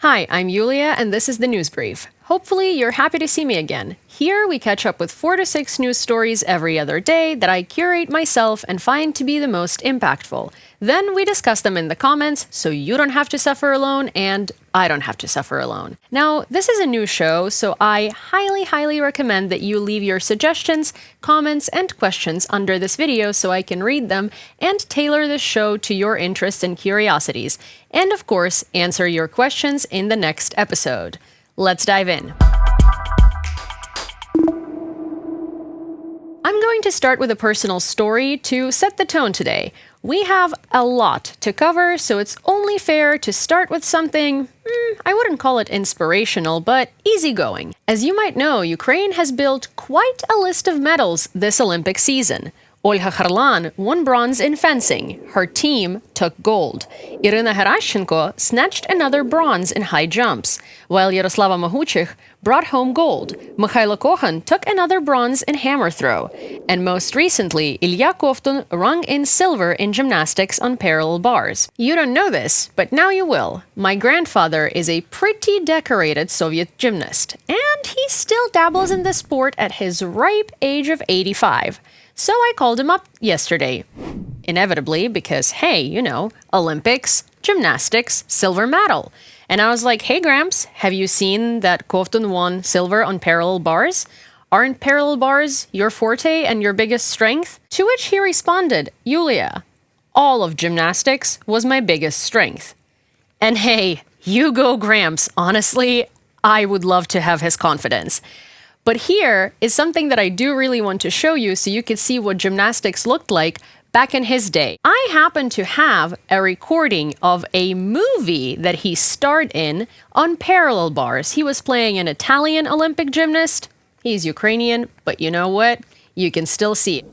Hi, I'm Yulia, and this is the News Brief. Hopefully, you're happy to see me again. Here, we catch up with 4 to 6 news stories every other day that I curate myself and find to be the most impactful. Then we discuss them in the comments, so you don't have to suffer alone, and I don't have to suffer alone. Now, this is a new show, so I highly recommend that you leave your suggestions, comments, and questions under this video so I can read them and tailor this show to your interests and curiosities. And of course, answer your questions in the next episode. Let's dive in. I'm going to start with a personal story to set the tone today. We have a lot to cover, so it's only fair to start with something, I wouldn't call it inspirational, but easygoing. As you might know, Ukraine has built quite a list of medals this Olympic season. Olga Harlan won bronze in fencing. Her team took gold. Irina Gerashchenko snatched another bronze in high jumps, while Yaroslava Mohuchich brought home gold. Mikhailo Kohan took another bronze in hammer throw. And most recently, Ilya Kovtun rung in silver in gymnastics on parallel bars. You don't know this, but now you will. My grandfather is a pretty decorated Soviet gymnast, and he still dabbles in the sport at his ripe age of 85. So I called him up yesterday. Inevitably, because hey, Olympics, gymnastics, silver medal. And I was like, hey Gramps, have you seen that Kovtun won silver on parallel bars? Aren't parallel bars your forte and your biggest strength? To which he responded, Yulia, all of gymnastics was my biggest strength. And hey, you go Gramps, honestly, I would love to have his confidence. But here is something that I do really want to show you so you can see what gymnastics looked like back in his day. I happen to have a recording of a movie that he starred in on parallel bars. He was playing an Italian Olympic gymnast. He's Ukrainian, but you know what? You can still see it.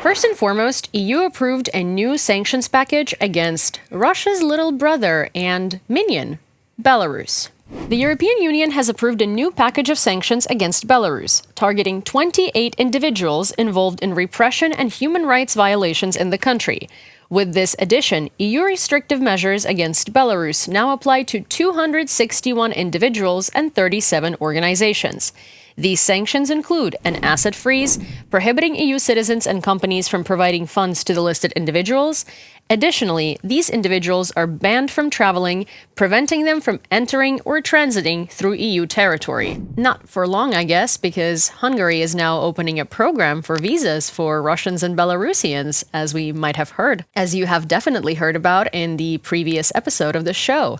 First and foremost, EU approved a new sanctions package against Russia's little brother and minion, Belarus. The European Union has approved a new package of sanctions against Belarus, targeting 28 individuals involved in repression and human rights violations in the country. With this addition, EU restrictive measures against Belarus now apply to 261 individuals and 37 organizations. These sanctions include an asset freeze, prohibiting EU citizens and companies from providing funds to the listed individuals. Additionally, these individuals are banned from traveling, preventing them from entering or transiting through EU territory. Not for long, I guess, because Hungary is now opening a program for visas for Russians and Belarusians, as we might have heard, as you have definitely heard about in the previous episode of the show.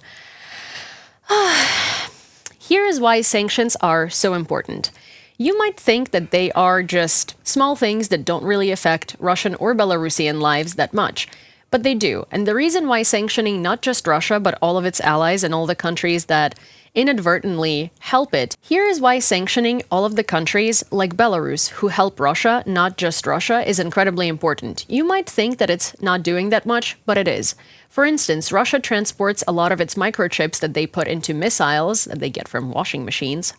Here is why sanctions are so important. You might think that they are just small things that don't really affect Russian or Belarusian lives that much. But they do. And the reason why sanctioning not just Russia, but all of its allies and all the countries that inadvertently help it, here is why sanctioning all of the countries like Belarus who help Russia, not just Russia, is incredibly important. You might think that it's not doing that much, but it is. For instance, Russia transports a lot of its microchips that they put into missiles that they get from washing machines,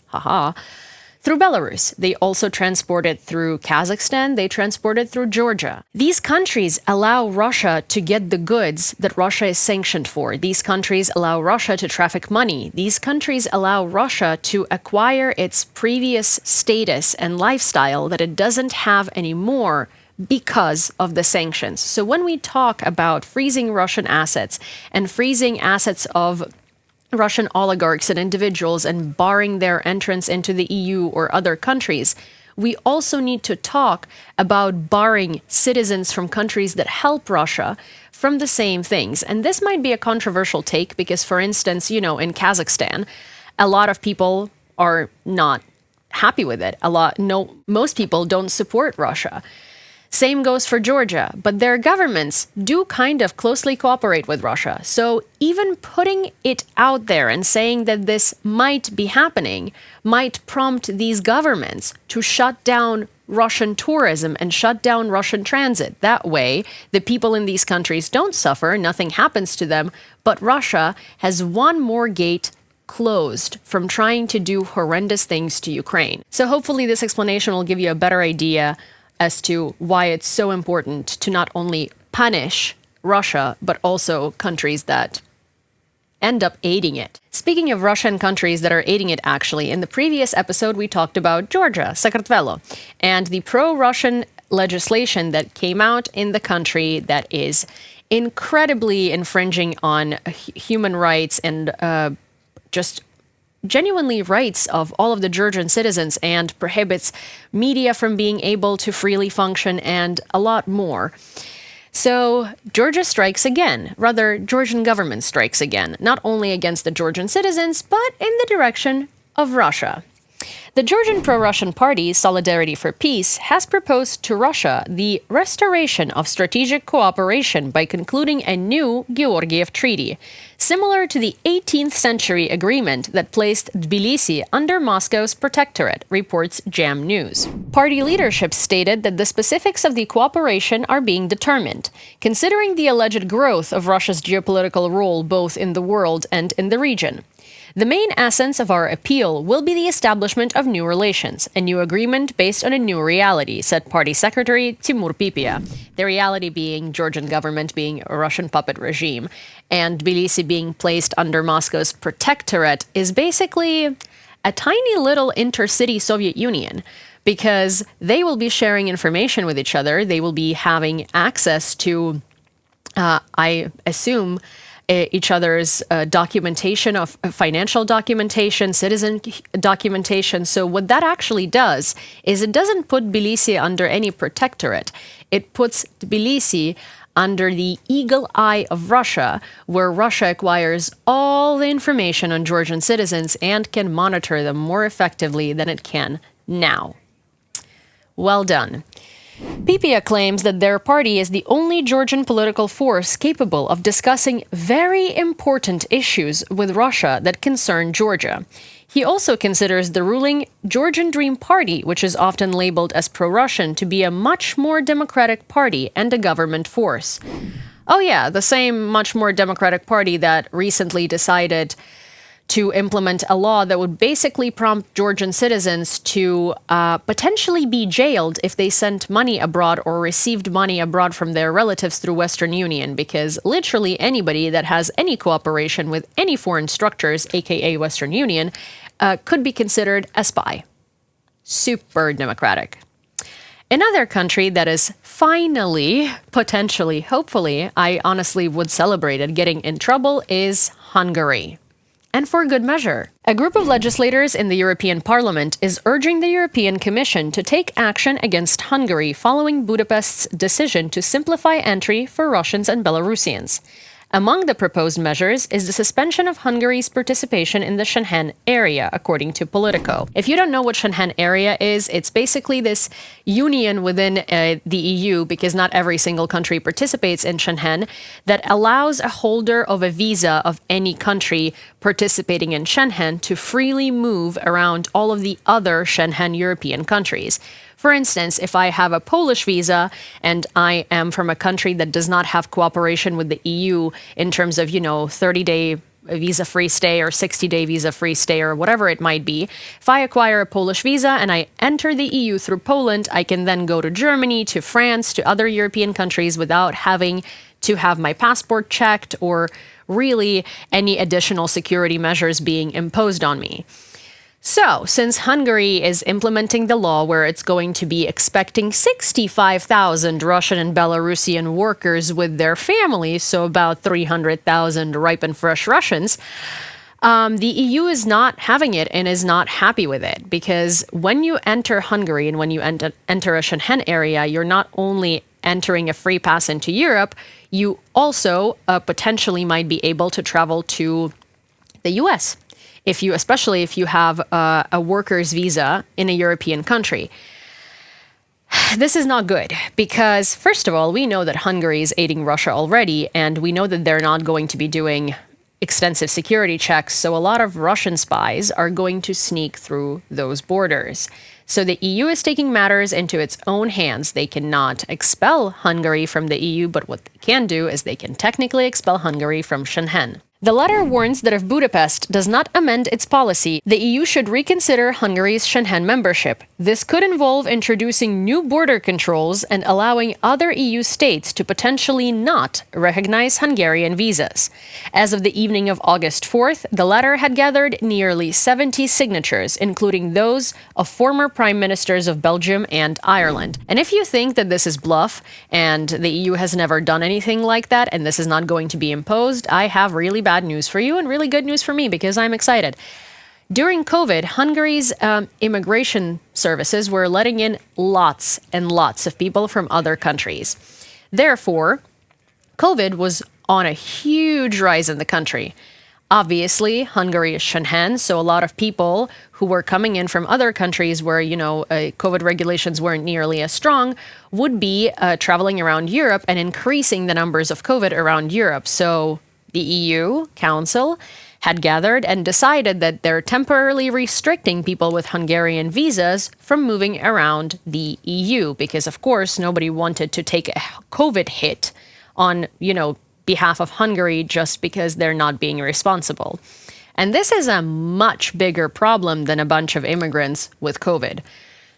through Belarus. They also transport it through Kazakhstan, they transport it through Georgia. These countries allow Russia to get the goods that Russia is sanctioned for. These countries allow Russia to traffic money. These countries allow Russia to acquire its previous status and lifestyle that it doesn't have anymore because of the sanctions. So when we talk about freezing Russian assets and freezing assets of Russian oligarchs and individuals and barring their entrance into the EU or other countries, we also need to talk about barring citizens from countries that help Russia from the same things. And this might be a controversial take because, for instance, in Kazakhstan, a lot of people are not happy with it. Most people don't support Russia. Same goes for Georgia, but their governments do kind of closely cooperate with Russia. So even putting it out there and saying that this might be happening might prompt these governments to shut down Russian tourism and shut down Russian transit. That way, the people in these countries don't suffer, nothing happens to them, but Russia has one more gate closed from trying to do horrendous things to Ukraine. So hopefully this explanation will give you a better idea as to why it's so important to not only punish Russia, but also countries that end up aiding it. Speaking of Russian countries that are aiding it, actually, in the previous episode we talked about Georgia, Sakartvelo, and the pro-Russian legislation that came out in the country that is incredibly infringing on human rights and just genuinely rights of all of the Georgian citizens and prohibits media from being able to freely function and a lot more. So Georgia strikes again, rather Georgian government strikes again, not only against the Georgian citizens, but in the direction of Russia. The Georgian pro-Russian party, Solidarity for Peace, has proposed to Russia the restoration of strategic cooperation by concluding a new Georgiev Treaty, similar to the 18th century agreement that placed Tbilisi under Moscow's protectorate, reports Jam News. Party leadership stated that the specifics of the cooperation are being determined, considering the alleged growth of Russia's geopolitical role both in the world and in the region. The main essence of our appeal will be the establishment of new relations, a new agreement based on a new reality, said Party Secretary Timur Pipia. The reality being Georgian government being a Russian puppet regime, and Tbilisi being placed under Moscow's protectorate is basically a tiny little intercity Soviet Union, because they will be sharing information with each other. They will be having access to, I assume, each other's documentation of financial documentation, citizen documentation. So what that actually does is it doesn't put Tbilisi under any protectorate. It puts Tbilisi under the eagle eye of Russia, where Russia acquires all the information on Georgian citizens and can monitor them more effectively than it can now. Well done. Pipia claims that their party is the only Georgian political force capable of discussing very important issues with Russia that concern Georgia. He also considers the ruling Georgian Dream Party, which is often labeled as pro-Russian, to be a much more democratic party and a government force. Oh yeah, the same much more democratic party that recently decided to implement a law that would basically prompt Georgian citizens to potentially be jailed if they sent money abroad or received money abroad from their relatives through Western Union, because literally anybody that has any cooperation with any foreign structures, aka Western Union, could be considered a spy. Super democratic. Another country that is finally, potentially, hopefully, I honestly would celebrate it getting in trouble is Hungary. And for good measure. A group of legislators in the European Parliament is urging the European Commission to take action against Hungary following Budapest's decision to simplify entry for Russians and Belarusians. Among the proposed measures is the suspension of Hungary's participation in the Schengen area, according to Politico. If you don't know what Schengen area is, it's basically this union within the EU, because not every single country participates in Schengen, that allows a holder of a visa of any country participating in Schengen to freely move around all of the other Schengen European countries. For instance, if I have a Polish visa and I am from a country that does not have cooperation with the EU in terms of, 30-day visa-free stay or 60-day visa-free stay or whatever it might be, if I acquire a Polish visa and I enter the EU through Poland, I can then go to Germany, to France, to other European countries without having to have my passport checked or really any additional security measures being imposed on me. So, since Hungary is implementing the law where it's going to be expecting 65,000 Russian and Belarusian workers with their families, so about 300,000 ripe and fresh Russians, the EU is not having it and is not happy with it, because when you enter Hungary and when you enter a Schengen area, you're not only entering a free pass into Europe, you also potentially might be able to travel to the US. Especially if you have a worker's visa in a European country. This is not good because, first of all, we know that Hungary is aiding Russia already, and we know that they're not going to be doing extensive security checks, so a lot of Russian spies are going to sneak through those borders. So the EU is taking matters into its own hands. They cannot expel Hungary from the EU, but what they can do is they can technically expel Hungary from Schengen. The letter warns that if Budapest does not amend its policy, the EU should reconsider Hungary's Schengen membership. This could involve introducing new border controls and allowing other EU states to potentially not recognize Hungarian visas. As of the evening of August 4th, the letter had gathered nearly 70 signatures, including those of former prime ministers of Belgium and Ireland. And if you think that this is bluff and the EU has never done anything like that and this is not going to be imposed, I have really bad news for you and really good news for me because I'm excited. During COVID, Hungary's immigration services were letting in lots and lots of people from other countries. Therefore, COVID was on a huge rise in the country. Obviously, Hungary is Schengen, so a lot of people who were coming in from other countries where, COVID regulations weren't nearly as strong would be traveling around Europe and increasing the numbers of COVID around Europe. So the EU Council had gathered and decided that they're temporarily restricting people with Hungarian visas from moving around the EU because, of course, nobody wanted to take a COVID hit on, behalf of Hungary just because they're not being responsible. And this is a much bigger problem than a bunch of immigrants with COVID.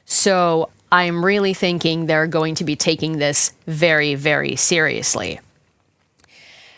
So I'm really thinking they're going to be taking this very, very seriously.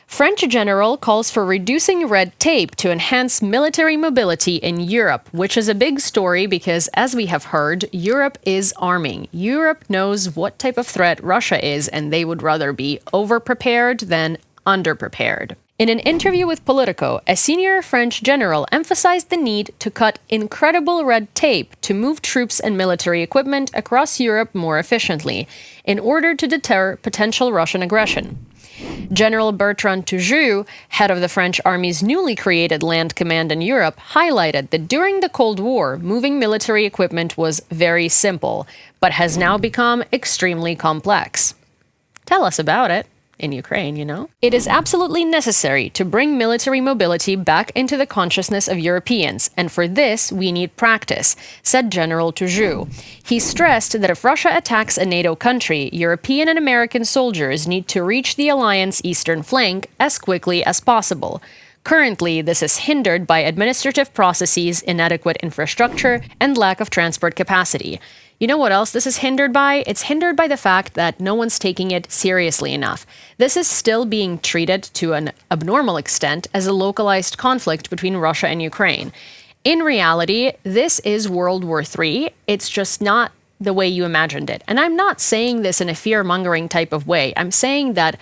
French general calls for reducing red tape to enhance military mobility in Europe, which is a big story because, as we have heard, Europe is arming. Europe knows what type of threat Russia is, and they would rather be overprepared than underprepared. In an interview with Politico, a senior French general emphasized the need to cut incredible red tape to move troops and military equipment across Europe more efficiently in order to deter potential Russian aggression. General Bertrand Turgeau, head of the French Army's newly created Land Command in Europe, highlighted that during the Cold War, moving military equipment was very simple, but has now become extremely complex. Tell us about it. In Ukraine, It is absolutely necessary to bring military mobility back into the consciousness of Europeans, and for this we need practice, said General Turgeau. He stressed that if Russia attacks a NATO country, European and American soldiers need to reach the alliance's eastern flank as quickly as possible. Currently, this is hindered by administrative processes, inadequate infrastructure, and lack of transport capacity. You know what else this is hindered by? It's hindered by the fact that no one's taking it seriously enough. This is still being treated to an abnormal extent as a localized conflict between Russia and Ukraine. In reality, this is World War III. It's just not the way you imagined it. And I'm not saying this in a fear-mongering type of way. I'm saying that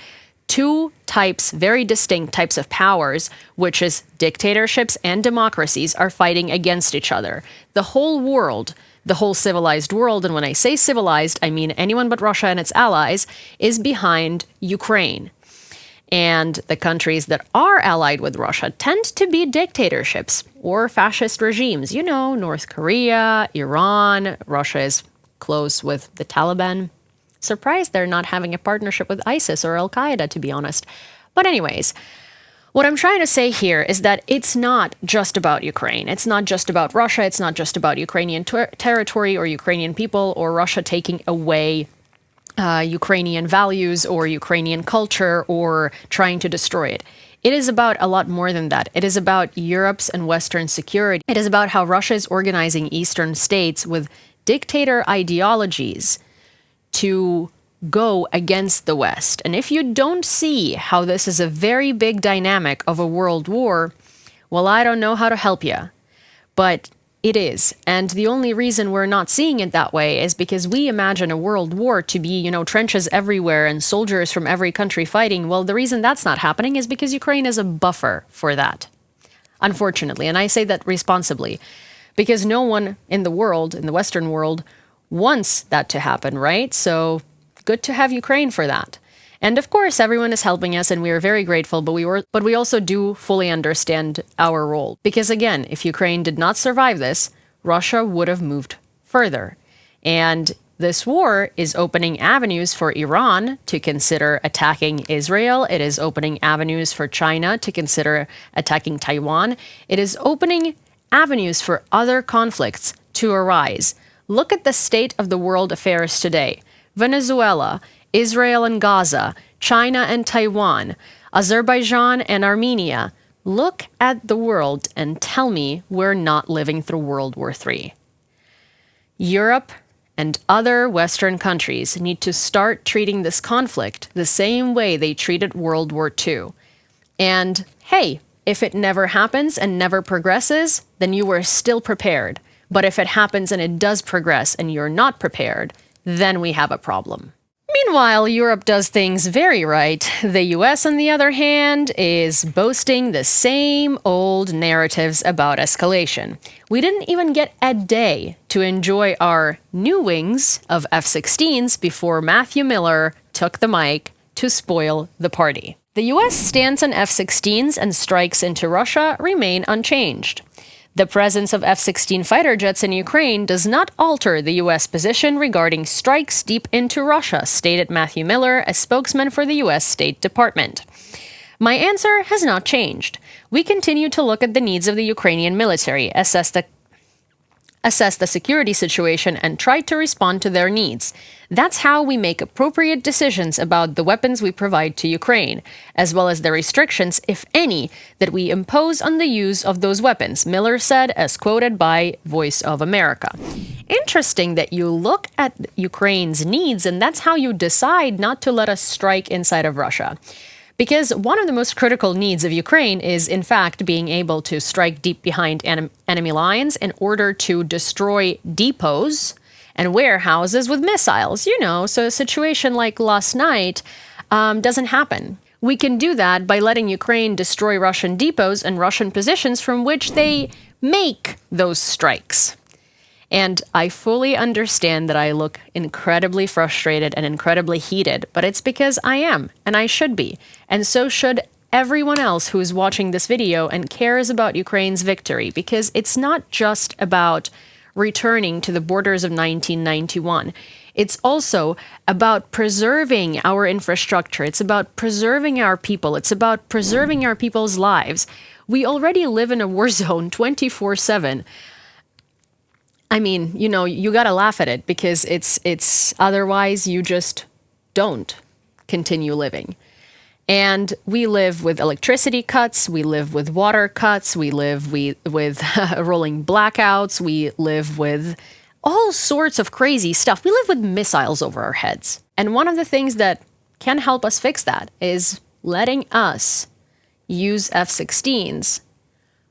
two types, very distinct types of powers, which is dictatorships and democracies, are fighting against each other. The whole world, the whole civilized world, and when I say civilized, I mean anyone but Russia and its allies, is behind Ukraine. And the countries that are allied with Russia tend to be dictatorships or fascist regimes. North Korea, Iran, Russia is close with the Taliban. Surprised they're not having a partnership with ISIS or Al-Qaeda, to be honest. But anyways, what I'm trying to say here is that it's not just about Ukraine. It's not just about Russia. It's not just about Ukrainian territory or Ukrainian people or Russia taking away Ukrainian values or Ukrainian culture or trying to destroy it. It is about a lot more than that. It is about Europe's and Western security. It is about how Russia is organizing Eastern states with dictator ideologies to go against the West. And if you don't see how this is a very big dynamic of a world war, well, I don't know how to help you. But it is. And the only reason we're not seeing it that way is because we imagine a world war to be, trenches everywhere and soldiers from every country fighting. Well, the reason that's not happening is because Ukraine is a buffer for that, unfortunately. And I say that responsibly because no one in the world, in the Western world, wants that to happen, right? So good to have Ukraine for that. And of course, everyone is helping us and we are very grateful, but we also do fully understand our role. Because again, if Ukraine did not survive this, Russia would have moved further. And This war is opening avenues for Iran to consider attacking Israel. It is opening avenues for China to consider attacking Taiwan. It is opening avenues for other conflicts to arise. Look at the state of the world affairs today. Venezuela, Israel and Gaza, China and Taiwan, Azerbaijan and Armenia. Look at the world and tell me we're not living through World War III. Europe and other Western countries need to start treating this conflict the same way they treated World War II. And hey, if it never happens and never progresses, then you were still prepared. But if it happens and it does progress and you're not prepared, then we have a problem. Meanwhile, Europe does things very right. The US, on the other hand, is boasting the same old narratives about escalation. We didn't even get a day to enjoy our new wings of F-16s before Matthew Miller took the mic to spoil the party. The US stance on F-16s and strikes into Russia remain unchanged. The presence of F-16 fighter jets in Ukraine does not alter the U.S. position regarding strikes deep into Russia, stated Matthew Miller, a spokesman for the U.S. State Department. My answer has not changed. We continue to look at the needs of the Ukrainian military, assess the security situation, and try to respond to their needs. That's how we make appropriate decisions about the weapons we provide to Ukraine, as well as the restrictions, if any, that we impose on the use of those weapons, Miller said, as quoted by Voice of America. Interesting that you look at Ukraine's needs, and that's how you decide not to let us strike inside of Russia. Because one of the most critical needs of Ukraine is, in fact, being able to strike deep behind enemy lines in order to destroy depots and warehouses with missiles, so a situation like last night doesn't happen. We can do that by letting Ukraine destroy Russian depots and Russian positions from which they make those strikes. And I fully understand that I look incredibly frustrated and incredibly heated, but it's because I am, and I should be. And so should everyone else who is watching this video and cares about Ukraine's victory, because it's not just about returning to the borders of 1991. It's also about preserving our infrastructure. It's about preserving our people. It's about preserving our people's lives. We already live in a war zone 24/7. I mean, you gotta laugh at it because it's otherwise you just don't continue living. And we live with electricity cuts, we live with water cuts, we live with rolling blackouts, we live with all sorts of crazy stuff. We live with missiles over our heads. And one of the things that can help us fix that is letting us use F-16s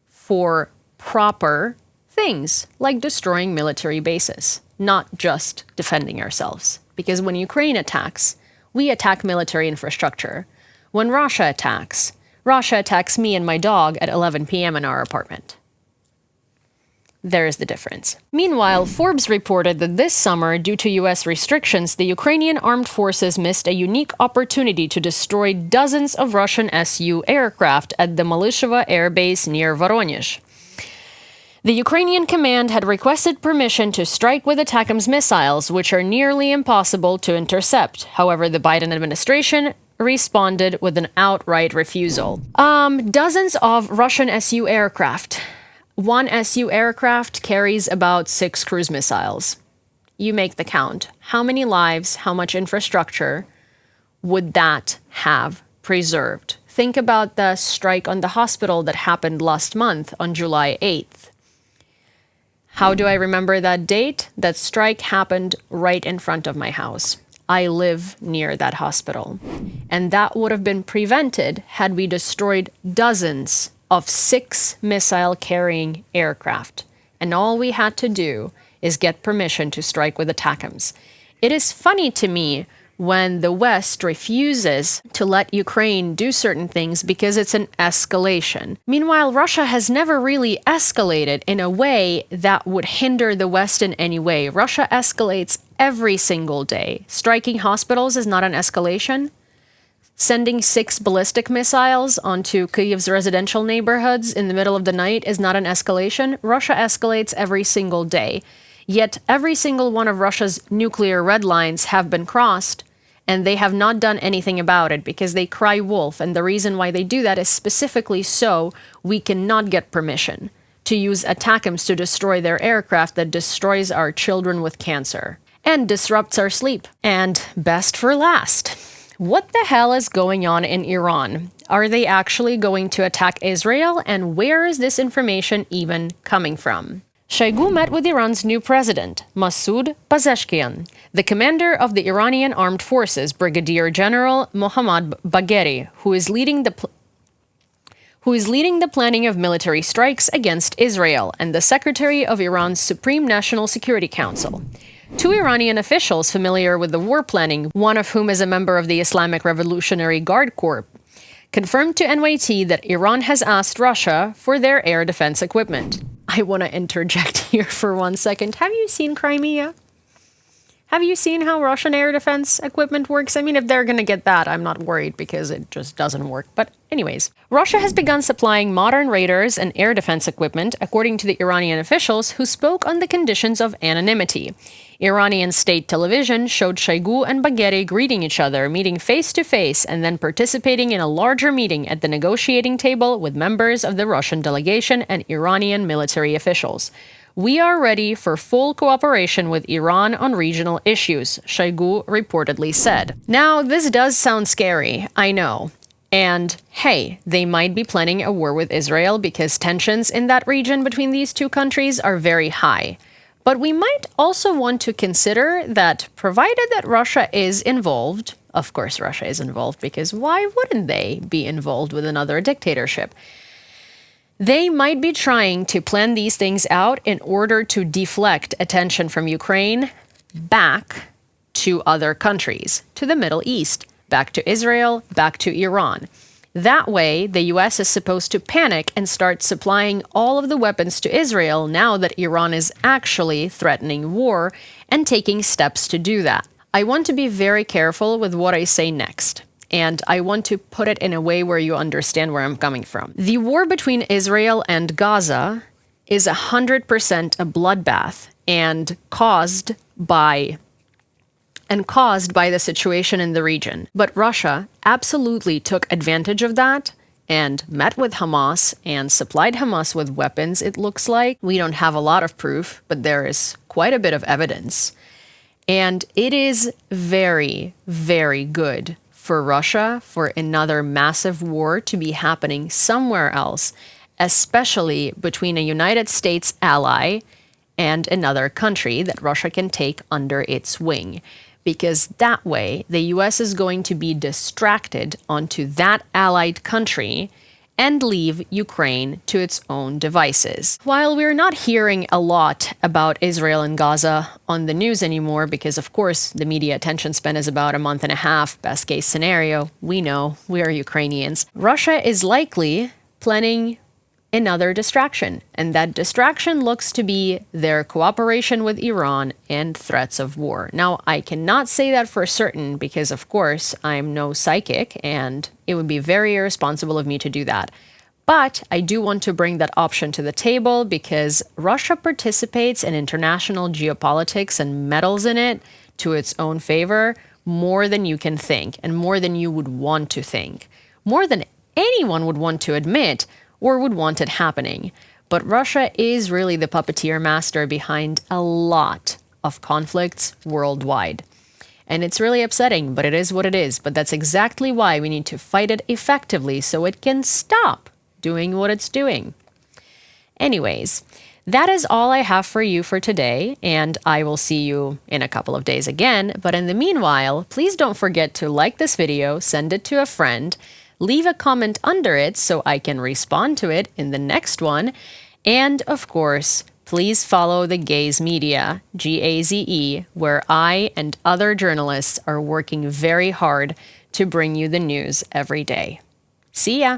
for proper things like destroying military bases, not just defending ourselves. Because when Ukraine attacks, we attack military infrastructure. When Russia attacks me and my dog at 11 p.m. in our apartment. There's the difference. Meanwhile, Forbes reported that this summer, due to U.S. restrictions, the Ukrainian armed forces missed a unique opportunity to destroy dozens of Russian Su aircraft at the Malyshevo air base near Voronezh. The Ukrainian command had requested permission to strike with ATACMS missiles, which are nearly impossible to intercept. However, the Biden administration responded with an outright refusal. Dozens of Russian Su aircraft. One Su aircraft carries about 6 cruise missiles. You make the count. How many lives, how much infrastructure would that have preserved? Think about the strike on the hospital that happened last month on July 8th. How do I remember that date? That strike happened right in front of my house. I live near that hospital. And that would have been prevented had we destroyed dozens of 6 missile-carrying aircraft. And all we had to do is get permission to strike with ATACMS. It is funny to me when the West refuses to let Ukraine do certain things because it's an escalation. Meanwhile, Russia has never really escalated in a way that would hinder the West in any way. Russia escalates every single day. Striking hospitals is not an escalation. Sending 6 ballistic missiles onto Kyiv's residential neighborhoods in the middle of the night is not an escalation. Russia escalates every single day. Yet every single one of Russia's nuclear red lines have been crossed, and they have not done anything about it because they cry wolf, and the reason why they do that is specifically so we cannot get permission to use ATACMS to destroy their aircraft that destroys our children with cancer and disrupts our sleep. And best for last, what the hell is going on in Iran? Are they actually going to attack Israel? And where is this information even coming from? Shoigu met with Iran's new president, Masoud Pezeshkian, the commander of the Iranian Armed Forces, Brigadier General Mohammad Bagheri, who is leading the planning of military strikes against Israel, and the secretary of Iran's Supreme National Security Council. Two Iranian officials familiar with the war planning, one of whom is a member of the Islamic Revolutionary Guard Corps, confirmed to NYT that Iran has asked Russia for their air defense equipment. I want to interject here for 1 second. Have you seen Crimea? Have you seen how Russian air defense equipment works? I mean, if they're going to get that, I'm not worried because it just doesn't work. But anyways, Russia has begun supplying modern radars and air defense equipment, according to the Iranian officials who spoke on the conditions of anonymity. Iranian state television showed Shoigu and Bagheri greeting each other, meeting face-to-face, and then participating in a larger meeting at the negotiating table with members of the Russian delegation and Iranian military officials. We are ready for full cooperation with Iran on regional issues, Shoigu reportedly said. Now, this does sound scary, I know. And hey, they might be planning a war with Israel because tensions in that region between these two countries are very high. But we might also want to consider that provided that Russia is involved, of course Russia is involved because why wouldn't they be involved with another dictatorship? They might be trying to plan these things out in order to deflect attention from Ukraine back to other countries, to the Middle East, back to Israel, back to Iran. That way, the US is supposed to panic and start supplying all of the weapons to Israel now that Iran is actually threatening war and taking steps to do that. I want to be very careful with what I say next. And I want to put it in a way where you understand where I'm coming from. The war between Israel and Gaza is 100% a bloodbath and caused by the situation in the region. But Russia absolutely took advantage of that and met with Hamas and supplied Hamas with weapons, it looks like. We don't have a lot of proof, but there is quite a bit of evidence. And it is very, very good for Russia for another massive war to be happening somewhere else, especially between a United States ally and another country that Russia can take under its wing. Because that way, the US is going to be distracted onto that allied country and leave Ukraine to its own devices. While we're not hearing a lot about Israel and Gaza on the news anymore, because of course the media attention span is about a month and a half, best case scenario, we know, we are Ukrainians. Russia is likely planning another distraction, and that distraction looks to be their cooperation with Iran and threats of war. Now, I cannot say that for certain because, of course, I'm no psychic, and it would be very irresponsible of me to do that. But I do want to bring that option to the table because Russia participates in international geopolitics and meddles in it to its own favor more than you can think, and more than you would want to think, more than anyone would want to admit or would want it happening. But Russia is really the puppeteer master behind a lot of conflicts worldwide. And it's really upsetting, but it is what it is. But that's exactly why we need to fight it effectively so it can stop doing what it's doing. Anyways, that is all I have for you for today, and I will see you in a couple of days again. But in the meanwhile, please don't forget to like this video, send it to a friend, leave a comment under it so I can respond to it in the next one. And of course, please follow the Gaze Media, Gaze, where I and other journalists are working very hard to bring you the news every day. See ya!